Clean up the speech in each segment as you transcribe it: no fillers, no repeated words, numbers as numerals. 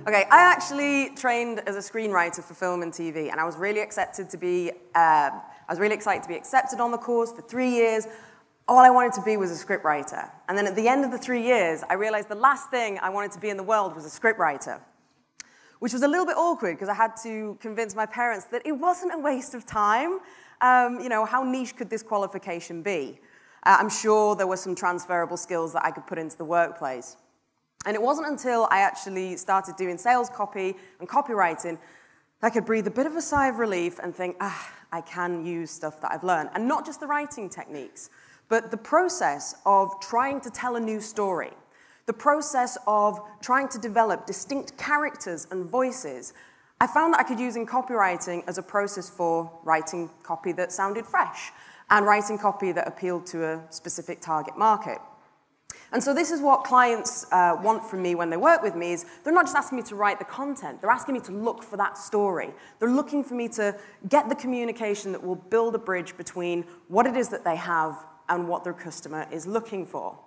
Okay, I actually trained as a screenwriter for film and TV, and I was really excited to be accepted on the course for 3 years. All I wanted to be was a scriptwriter. And then at the end of the 3 years, I realized the last thing I wanted to be in the world was a scriptwriter, which was a little bit awkward because I had to convince my parents that it wasn't a waste of time. How niche could this qualification be? I'm sure there were some transferable skills that I could put into the workplace. And it wasn't until I actually started doing sales copy and copywriting that I could breathe a bit of a sigh of relief and think, I can use stuff that I've learned. And not just the writing techniques, but the process of trying to tell a new story, the process of trying to develop distinct characters and voices. I found that I could use in copywriting as a process for writing copy that sounded fresh and writing copy that appealed to a specific target market. And so this is what clients want from me when they work with me, is they're not just asking me to write the content, they're asking me to look for that story. They're looking for me to get the communication that will build a bridge between what it is that they have and what their customer is looking for.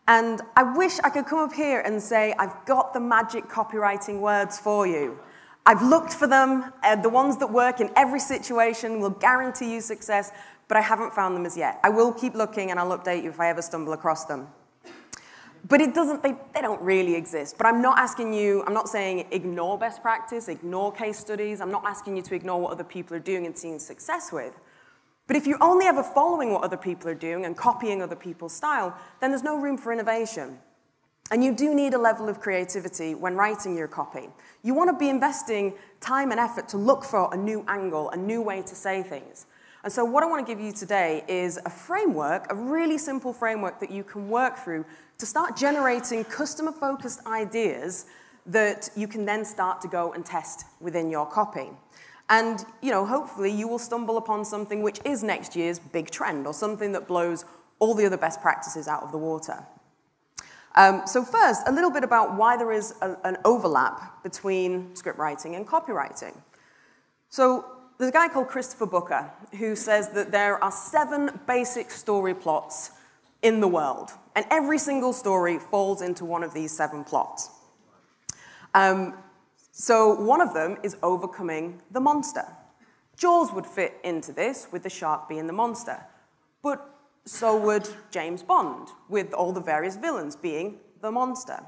And I wish I could come up here and say, I've got the magic copywriting words for you. I've looked for them, the ones that work in every situation will guarantee you success, but I haven't found them as yet. I will keep looking and I'll update you if I ever stumble across them. But they don't really exist. But I'm not asking you, I'm not saying ignore best practice, ignore case studies. I'm not asking you to ignore what other people are doing and seeing success with. But if you're only ever following what other people are doing and copying other people's style, then there's no room for innovation. And you do need a level of creativity when writing your copy. You want to be investing time and effort to look for a new angle, a new way to say things. And so what I want to give you today is a framework, a really simple framework that you can work through to start generating customer-focused ideas that you can then start to go and test within your copy. And, hopefully you will stumble upon something which is next year's big trend, or something that blows all the other best practices out of the water. So first, a little bit about why there is an overlap between scriptwriting and copywriting. So there's a guy called Christopher Booker who says that there are 7 basic story plots in the world, and every single story falls into one of these 7 plots. So one of them is overcoming the monster. Jaws would fit into this, with the shark being the monster. But so would James Bond, with all the various villains being the monster.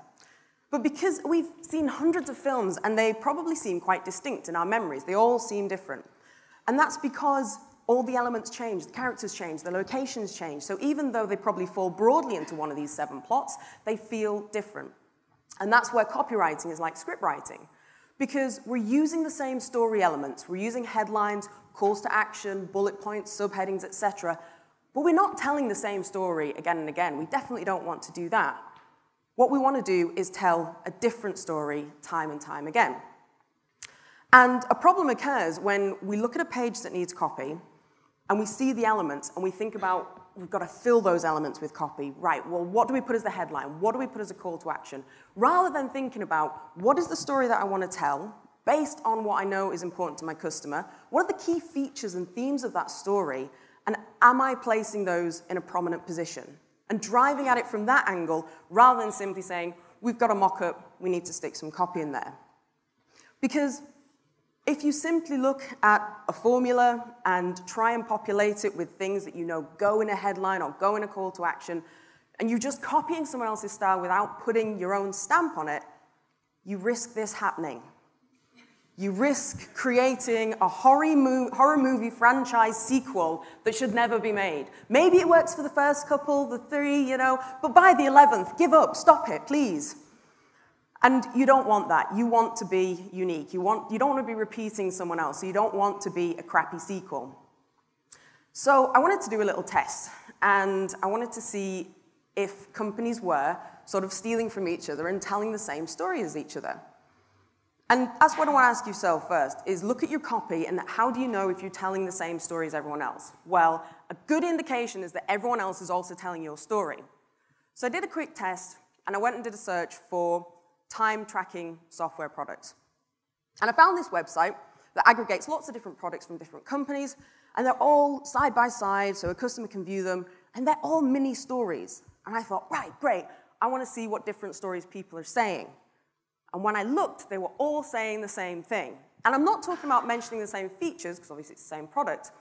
But because we've seen hundreds of films, and they probably seem quite distinct in our memories, they all seem different. And that's because all the elements change, the characters change, the locations change. So even though they probably fall broadly into one of these 7 plots, they feel different. And that's where copywriting is like scriptwriting. Because we're using the same story elements. We're using headlines, calls to action, bullet points, subheadings, etc. But we're not telling the same story again and again. We definitely don't want to do that. What we want to do is tell a different story time and time again. And a problem occurs when we look at a page that needs copy, and we see the elements, and we think about, we've got to fill those elements with copy. Right, well, what do we put as the headline? What do we put as a call to action? Rather than thinking about, what is the story that I want to tell, based on what I know is important to my customer? What are the key features and themes of that story? And am I placing those in a prominent position? And driving at it from that angle, rather than simply saying, we've got a mock-up, we need to stick some copy in there. Because if you simply look at a formula and try and populate it with things that you know go in a headline or go in a call to action, and you're just copying someone else's style without putting your own stamp on it, you risk this happening. You risk creating a horror movie franchise sequel that should never be made. Maybe it works for the first couple, the 3, but by the 11th, give up, stop it, please. And you don't want that. You want to be unique. You don't want to be repeating someone else. So you don't want to be a crappy sequel. So I wanted to do a little test. And I wanted to see if companies were sort of stealing from each other and telling the same story as each other. And that's what I want to ask yourself first, is look at your copy, and how do you know if you're telling the same story as everyone else? Well, a good indication is that everyone else is also telling your story. So I did a quick test, and I went and did a search for time tracking software products. And I found this website that aggregates lots of different products from different companies, and they're all side by side, so a customer can view them, and they're all mini stories. And I thought, right, great, I want to see what different stories people are saying. And when I looked, they were all saying the same thing. And I'm not talking about mentioning the same features, because obviously it's the same product,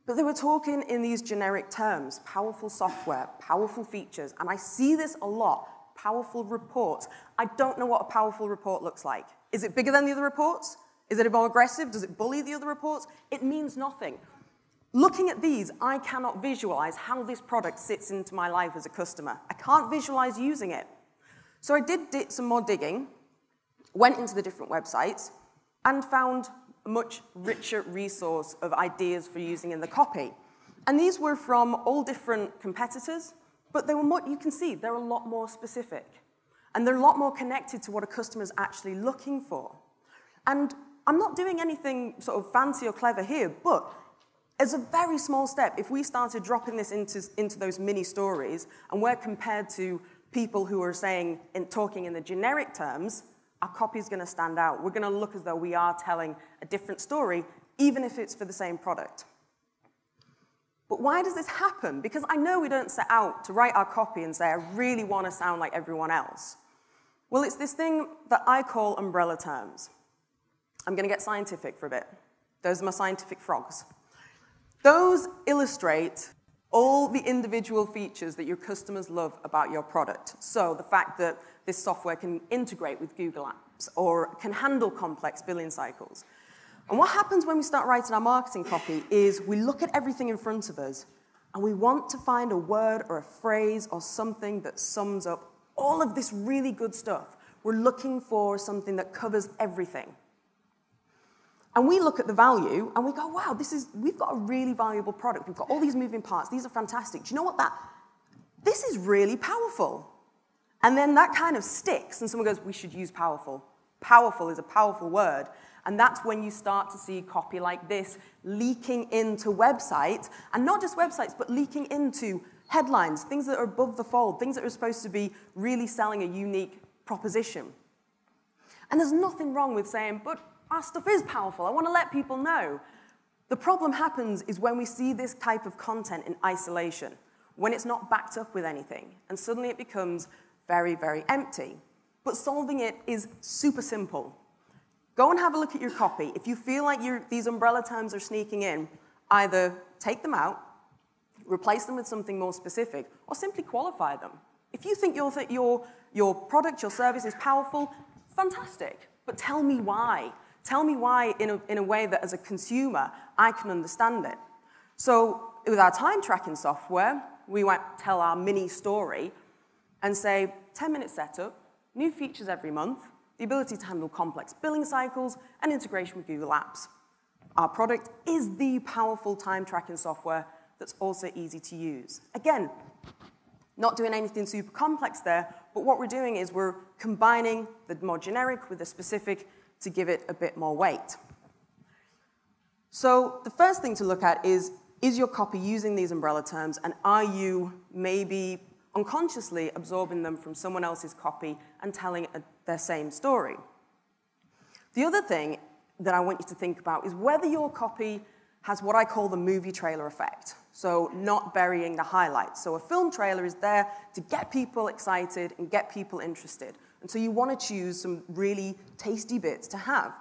but they were talking in these generic terms: powerful software, powerful features. And I see this a lot: powerful reports. I don't know what a powerful report looks like. Is it bigger than the other reports? Is it more aggressive? Does it bully the other reports? It means nothing. Looking at these, I cannot visualize how this product sits into my life as a customer. I can't visualize using it. So I did some more digging, went into the different websites, and found a much richer resource of ideas for using in the copy. And these were from all different competitors, but they were more, you can see, they're a lot more specific. And they're a lot more connected to what a customer is actually looking for. And I'm not doing anything sort of fancy or clever here, but as a very small step, if we started dropping this into those mini stories, and we're compared to people who are talking in the generic terms, our copy is going to stand out. We're going to look as though we are telling a different story, even if it's for the same product. But why does this happen? Because I know we don't set out to write our copy and say, I really want to sound like everyone else. Well, it's this thing that I call umbrella terms. I'm going to get scientific for a bit. Those are my scientific frogs. Those illustrate all the individual features that your customers love about your product. So the fact that this software can integrate with Google Apps or can handle complex billing cycles. And what happens when we start writing our marketing copy is we look at everything in front of us and we want to find a word or a phrase or something that sums up all of this really good stuff. We're looking for something that covers everything. And we look at the value, and we go, wow, we've got a really valuable product. We've got all these moving parts. These are fantastic. Do you know what this is really powerful. And then that kind of sticks, and someone goes, we should use powerful. Powerful is a powerful word. And that's when you start to see copy like this leaking into websites, and not just websites, but leaking into headlines, things that are above the fold, things that are supposed to be really selling a unique proposition. And there's nothing wrong with saying, but our stuff is powerful. I want to let people know. The problem happens is when we see this type of content in isolation, when it's not backed up with anything, and suddenly it becomes very, very empty. But solving it is super simple. Go and have a look at your copy. If you feel like these umbrella terms are sneaking in, either take them out, replace them with something more specific, or simply qualify them. If you think your product, your service is powerful, fantastic. But tell me why. Tell me why in a way that as a consumer, I can understand it. So with our time tracking software, we might tell our mini story and say, 10-minute setup, new features every month, the ability to handle complex billing cycles, and integration with Google Apps. Our product is the powerful time tracking software that's also easy to use. Again, not doing anything super complex there, but what we're doing is we're combining the more generic with the specific to give it a bit more weight. So the first thing to look at is your copy using these umbrella terms, and are you maybe unconsciously absorbing them from someone else's copy and telling their same story? The other thing that I want you to think about is whether your copy has what I call the movie trailer effect, so not burying the highlights. So a film trailer is there to get people excited and get people interested. And so you want to choose some really tasty bits to have.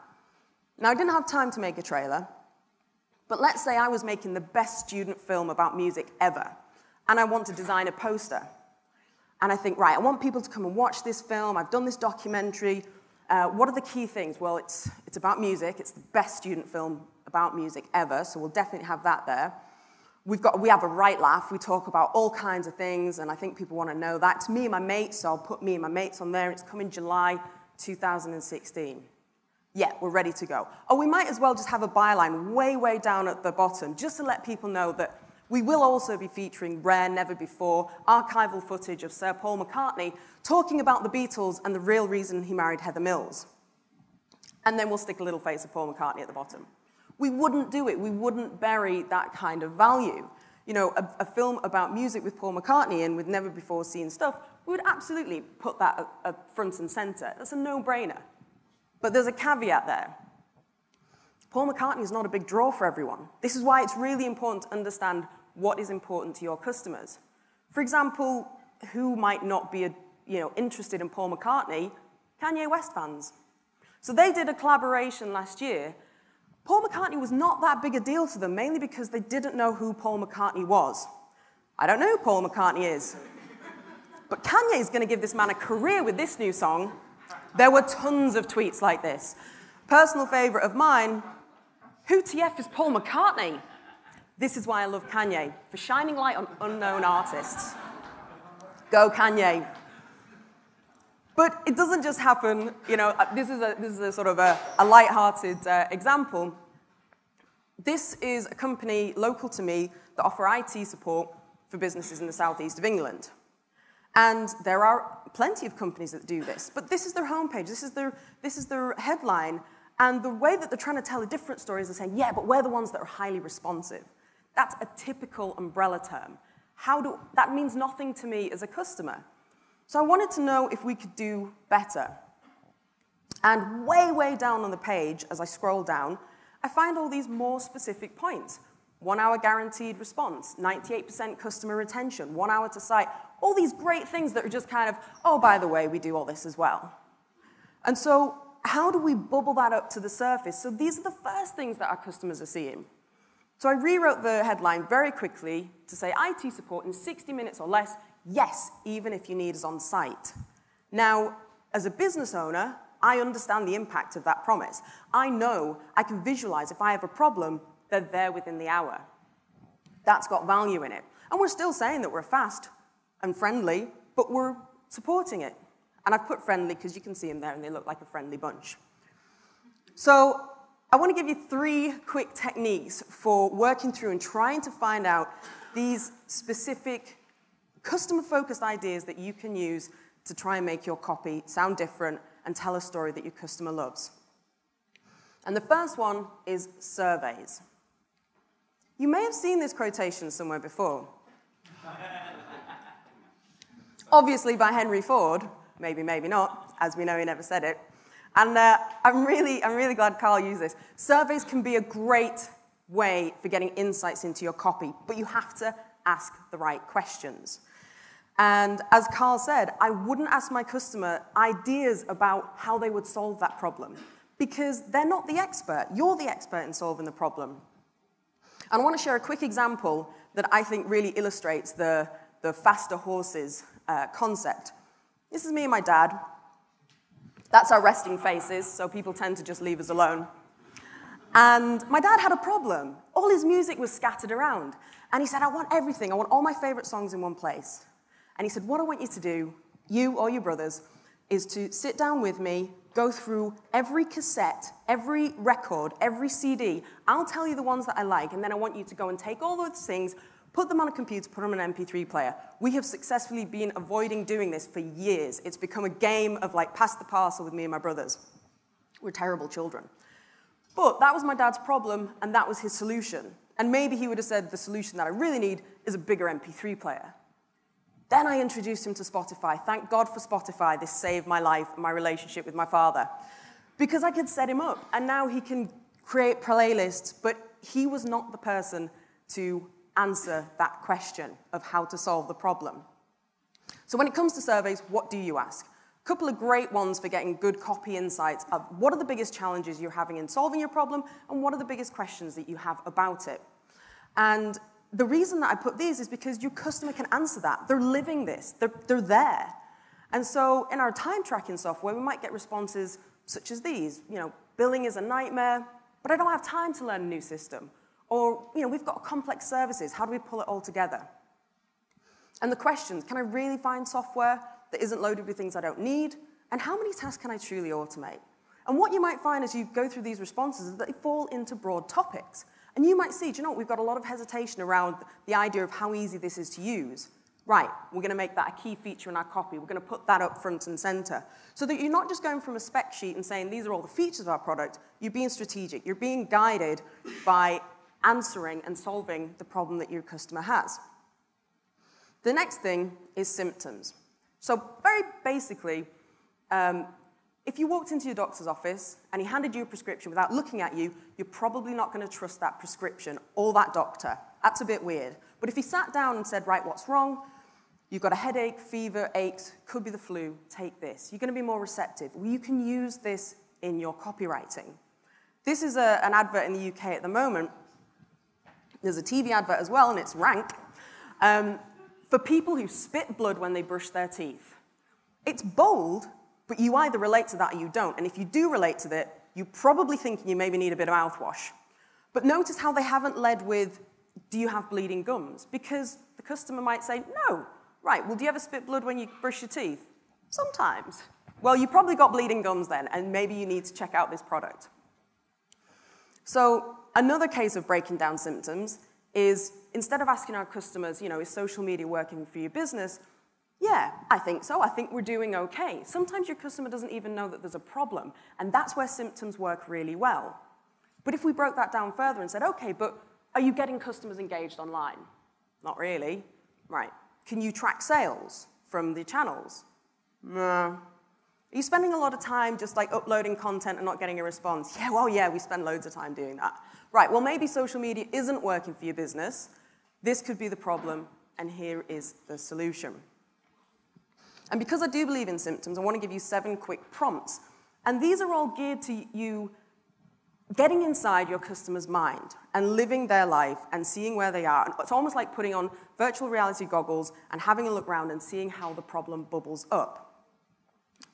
Now, I didn't have time to make a trailer, but let's say I was making the best student film about music ever, and I want to design a poster. And I think, right, I want people to come and watch this film. I've done this documentary. What are the key things? Well, it's about music. It's the best student film about music ever, so we'll definitely have that there. We have a right laugh. We talk about all kinds of things, and I think people want to know that. It's me and my mates, so I'll put me and my mates on there. It's coming July 2016. Yeah, we're ready to go. Oh, we might as well just have a byline way, way down at the bottom, just to let people know that we will also be featuring rare, never-before archival footage of Sir Paul McCartney talking about the Beatles and the real reason he married Heather Mills. And then we'll stick a little face of Paul McCartney at the bottom. We wouldn't do it. We wouldn't bury that kind of value. You know, a film about music with Paul McCartney and with never-before-seen stuff, we would absolutely put that at front and center. That's a no-brainer. But there's a caveat there. Paul McCartney is not a big draw for everyone. This is why it's really important to understand what is important to your customers. For example, who might not be interested in Paul McCartney, Kanye West fans. So they did a collaboration last year. Paul McCartney was not that big a deal to them, mainly because they didn't know who Paul McCartney was. I don't know who Paul McCartney is. But Kanye is going to give this man a career with this new song. There were tons of tweets like this. Personal favorite of mine, who TF is Paul McCartney? This is why I love Kanye, for shining light on unknown artists. Go Kanye. But it doesn't just happen, you know, this is a sort of a light-hearted example. This is a company local to me that offer IT support for businesses in the southeast of England. And there are plenty of companies that do this, but this is their homepage, this is their headline, and the way that they're trying to tell a different story is they're saying, yeah, but we're the ones that are highly responsive. That's a typical umbrella term. That means nothing to me as a customer. So I wanted to know if we could do better. And way, way down on the page, as I scroll down, I find all these more specific points. 1 hour guaranteed response, 98% customer retention, 1 hour to site, all these great things that are just kind of, oh, by the way, we do all this as well. And so how do we bubble that up to the surface? So these are the first things that our customers are seeing. So I rewrote the headline very quickly to say IT support in 60 minutes or less, yes, even if you need us on site. Now, as a business owner, I understand the impact of that promise. I know, I can visualize if I have a problem, they're there within the hour. That's got value in it. And we're still saying that we're fast and friendly, but we're supporting it. And I've put friendly because you can see them there and they look like a friendly bunch. So I want to give you 3 quick techniques for working through and trying to find out these specific customer-focused ideas that you can use to try and make your copy sound different and tell a story that your customer loves. And the first one is surveys. You may have seen this quotation somewhere before. Obviously by Henry Ford, maybe, maybe not, as we know he never said it. And I'm really glad Carl used this. Surveys can be a great way for getting insights into your copy, but you have to ask the right questions. And as Carl said, I wouldn't ask my customer ideas about how they would solve that problem, because they're not the expert. You're the expert in solving the problem. And I want to share a quick example that I think really illustrates the faster horses concept. This is me and my dad. That's our resting faces, so people tend to just leave us alone. And my dad had a problem. All his music was scattered around. And he said, I want everything. I want all my favorite songs in one place. And he said, what I want you to do, you or your brothers, is to sit down with me, go through every cassette, every record, every CD. I'll tell you the ones that I like, and then I want you to go and take all those things, put them on a computer, put them on an MP3 player. We have successfully been avoiding doing this for years. It's become a game of like pass the parcel with me and my brothers. We're terrible children. But that was my dad's problem, and that was his solution. And maybe he would have said the solution that I really need is a bigger MP3 player. Then I introduced him to Spotify. Thank God for Spotify. This saved my life and my relationship with my father. Because I could set him up, and now he can create playlists, but he was not the person to answer that question of how to solve the problem. So when it comes to surveys, what do you ask? A couple of great ones for getting good copy insights of what are the biggest challenges you're having in solving your problem, and what are the biggest questions that you have about it. And the reason that I put these is because your customer can answer that. They're living this. They're there. And so in our time tracking software, we might get responses such as these. You know, billing is a nightmare, but I don't have time to learn a new system. Or, you know, we've got complex services. How do we pull it all together? And the questions, can I really find software that isn't loaded with things I don't need? And how many tasks can I truly automate? And what you might find as you go through these responses is that they fall into broad topics. And you might see, do you know what, we've got a lot of hesitation around the idea of how easy this is to use. Right, we're going to make that a key feature in our copy. We're going to put that up front and center. So that you're not just going from a spec sheet and saying, these are all the features of our product. You're being strategic. You're being guided by answering and solving the problem that your customer has. The next thing is symptoms. So very basically, if you walked into your doctor's office and he handed you a prescription without looking at you, you're probably not going to trust that prescription or that doctor. That's a bit weird. But if he sat down and said, right, what's wrong? You've got a headache, fever, aches, could be the flu, take this. You're going to be more receptive. Well, you can use this in your copywriting. This is an advert in the UK at the moment. There's a TV advert as well, and it's rank, for people who spit blood when they brush their teeth. It's bold, but you either relate to that or you don't. And if you do relate to it, you're probably thinking you maybe need a bit of mouthwash. But notice how they haven't led with, do you have bleeding gums? Because the customer might say, no. Right, well, do you ever spit blood when you brush your teeth? Sometimes. Well, you probably got bleeding gums then, and maybe you need to check out this product. So another case of breaking down symptoms is, instead of asking our customers, is social media working for your business? Yeah, I think so. I think we're doing okay. Sometimes your customer doesn't even know that there's a problem, and that's where symptoms work really well. But if we broke that down further and said, okay, but are you getting customers engaged online? Not really. Right. Can you track sales from the channels? No. Are you spending a lot of time just like uploading content and not getting a response? Yeah, well, yeah, we spend loads of time doing that. Right, well, maybe social media isn't working for your business. This could be the problem, and here is the solution. And because I do believe in symptoms, I want to give you 7 quick prompts. And these are all geared to you getting inside your customer's mind and living their life and seeing where they are. And it's almost like putting on virtual reality goggles and having a look around and seeing how the problem bubbles up.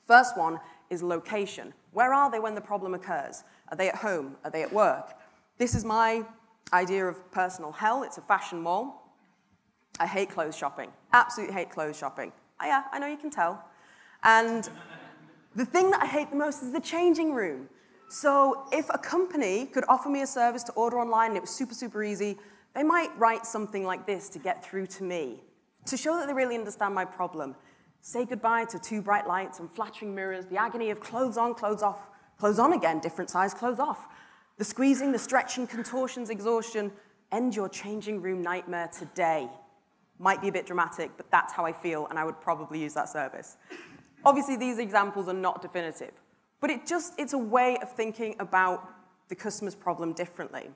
First one is location. Where are they when the problem occurs? Are they at home? Are they at work? This is my idea of personal hell. It's a fashion mall. I hate clothes shopping. Absolutely hate clothes shopping. Oh, yeah, I know you can tell. And the thing that I hate the most is the changing room. So if a company could offer me a service to order online and it was super, super easy, they might write something like this to get through to me, to show that they really understand my problem. Say goodbye to 2 bright lights and flattering mirrors, the agony of clothes on, clothes off, clothes on again, different size, clothes off. The squeezing, the stretching, contortions, exhaustion. End your changing room nightmare today. Might be a bit dramatic, but that's how I feel, and I would probably use that service. Obviously, these examples are not definitive, but it's a way of thinking about the customer's problem differently.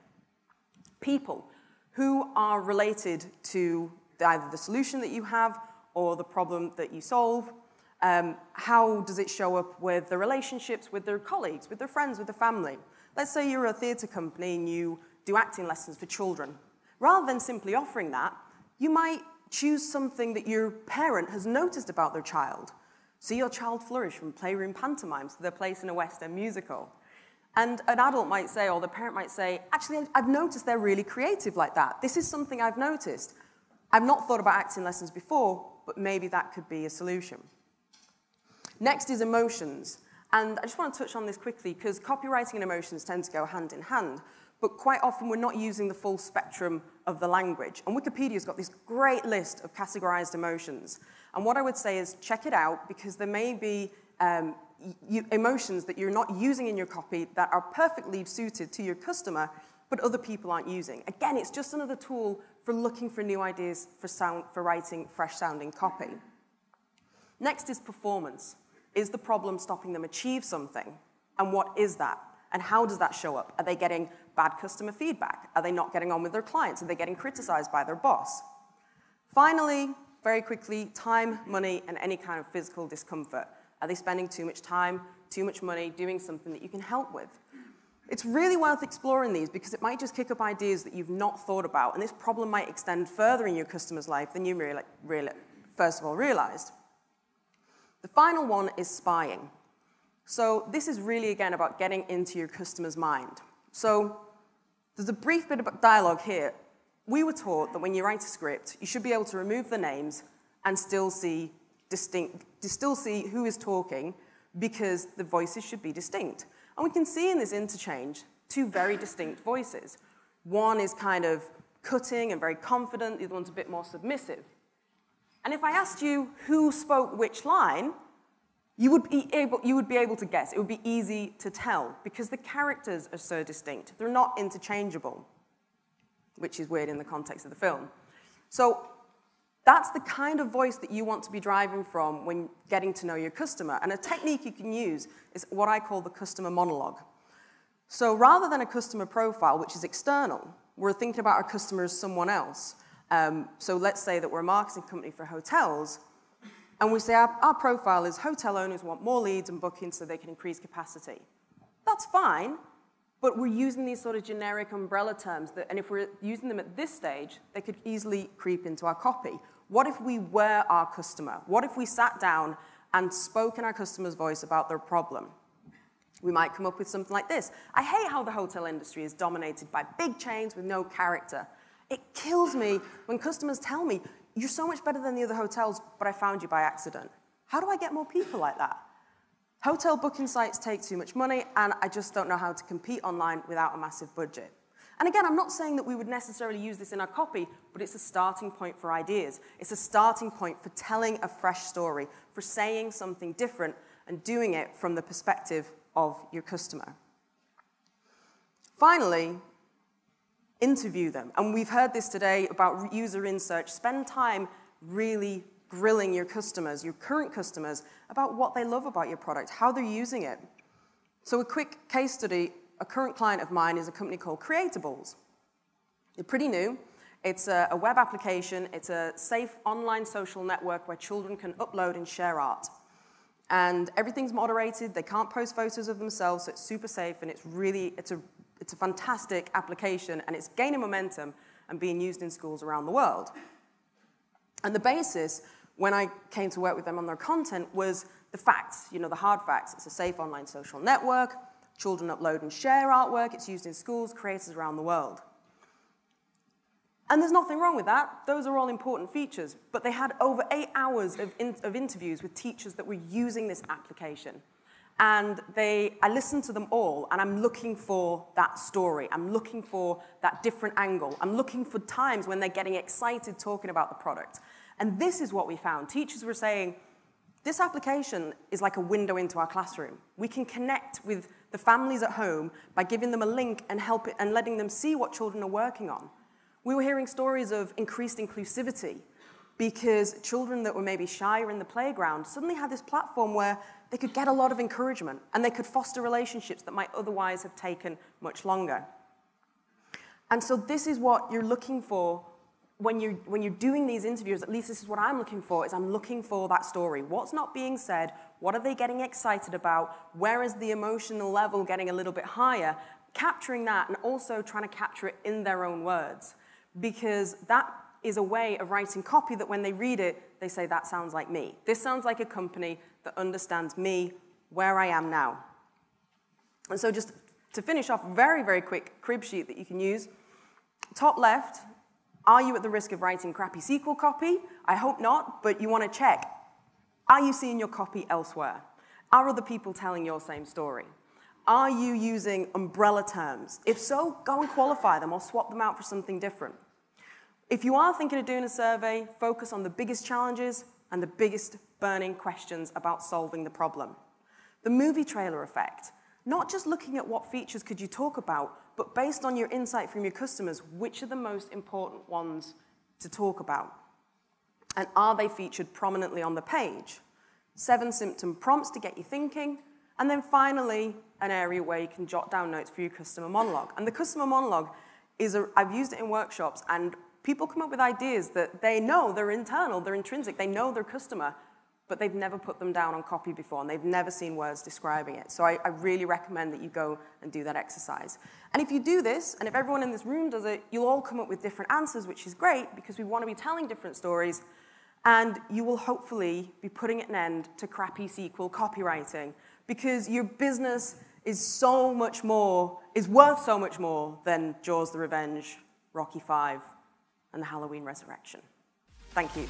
People who are related to either the solution that you have or the problem that you solve. How does it show up with the relationships with their colleagues, with their friends, with the family? Let's say you're a theatre company and you do acting lessons for children. Rather than simply offering that, you might choose something that your parent has noticed about their child. See your child flourish from playroom pantomimes to their place in a West End musical. And an adult might say, or the parent might say, actually, I've noticed they're really creative like that. This is something I've noticed. I've not thought about acting lessons before, but maybe that could be a solution. Next is emotions. And I just want to touch on this quickly, because copywriting and emotions tend to go hand in hand. But quite often, we're not using the full spectrum of the language. And Wikipedia's got this great list of categorized emotions. And what I would say is check it out, because there may be emotions that you're not using in your copy that are perfectly suited to your customer, but other people aren't using. Again, it's just another tool for looking for new ideas for writing fresh-sounding copy. Next is performance. Is the problem stopping them achieve something? And what is that? And how does that show up? Are they getting bad customer feedback? Are they not getting on with their clients? Are they getting criticized by their boss? Finally, very quickly, time, money, and any kind of physical discomfort. Are they spending too much time, too much money, doing something that you can help with? It's really worth exploring these, because it might just kick up ideas that you've not thought about, and this problem might extend further in your customer's life than you first of all realized. The final one is spying. So this is really, again, about getting into your customer's mind. So there's a brief bit of dialogue here. We were taught that when you write a script, you should be able to remove the names and still see who is talking, because the voices should be distinct. And we can see in this interchange 2 very distinct voices. One is kind of cutting and very confident, the other one's a bit more submissive. And if I asked you who spoke which line, you would be able to guess. It would be easy to tell, because the characters are so distinct. They're not interchangeable, which is weird in the context of the film. So that's the kind of voice that you want to be driving from when getting to know your customer. And a technique you can use is what I call the customer monologue. So rather than a customer profile, which is external, we're thinking about our customer as someone else. So let's say that we're a marketing company for hotels, and we say our profile is hotel owners want more leads and bookings so they can increase capacity. That's fine, but we're using these sort of generic umbrella terms, and if we're using them at this stage, they could easily creep into our copy. What if we were our customer? What if we sat down and spoke in our customer's voice about their problem? We might come up with something like this. I hate how the hotel industry is dominated by big chains with no character. It kills me when customers tell me, you're so much better than the other hotels, but I found you by accident. How do I get more people like that? Hotel booking sites take too much money, and I just don't know how to compete online without a massive budget. And again, I'm not saying that we would necessarily use this in our copy, but it's a starting point for ideas. It's a starting point for telling a fresh story, for saying something different and doing it from the perspective of your customer. Finally, interview them. And we've heard this today about user research. Spend time really grilling your customers, your current customers, about what they love about your product, how they're using it. So a quick case study, a current client of mine is a company called Creatables. They're pretty new. It's a web application. It's a safe online social network where children can upload and share art. And everything's moderated. They can't post photos of themselves, so it's super safe, and it's a fantastic application, and it's gaining momentum and being used in schools around the world. And the basis, when I came to work with them on their content, was the facts, the hard facts. It's a safe online social network. Children upload and share artwork. It's used in schools, creators around the world. And there's nothing wrong with that. Those are all important features. But they had over 8 hours of interviews with teachers that were using this application. And I listened to them all, and I'm looking for that story. I'm looking for that different angle. I'm looking for times when they're getting excited talking about the product. And this is what we found. Teachers were saying, this application is like a window into our classroom. We can connect with the families at home by giving them a link and letting them see what children are working on. We were hearing stories of increased inclusivity because children that were maybe shyer in the playground suddenly had this platform where they could get a lot of encouragement and they could foster relationships that might otherwise have taken much longer. And so this is what you're looking for when you're doing these interviews. At least this is what I'm looking for, is I'm looking for that story. What's not being said? What are they getting excited about? Where is the emotional level getting a little bit higher? Capturing that and also trying to capture it in their own words. Because that is a way of writing copy that when they read it, they say, that sounds like me. This sounds like a company that understands me, where I am now. And so just to finish off, very, very quick crib sheet that you can use. Top left, are you at the risk of writing crappy SQL copy? I hope not, but you want to check. Are you seeing your copy elsewhere? Are other people telling your same story? Are you using umbrella terms? If so, go and qualify them or swap them out for something different. If you are thinking of doing a survey, focus on the biggest challenges and the biggest burning questions about solving the problem. The movie trailer effect. Not just looking at what features could you talk about, but based on your insight from your customers, which are the most important ones to talk about? And are they featured prominently on the page? 7 symptom prompts to get you thinking. And then finally, an area where you can jot down notes for your customer monologue. And the customer monologue I've used it in workshops, and people come up with ideas that they know they're internal, they're intrinsic, they know their customer, but they've never put them down on copy before, and they've never seen words describing it. So I really recommend that you go and do that exercise. And if you do this, and if everyone in this room does it, you'll all come up with different answers, which is great, because we want to be telling different stories, and you will hopefully be putting an end to crappy SQL copywriting, because your business is worth so much more than Jaws the Revenge, Rocky V, and the Halloween Resurrection. Thank you.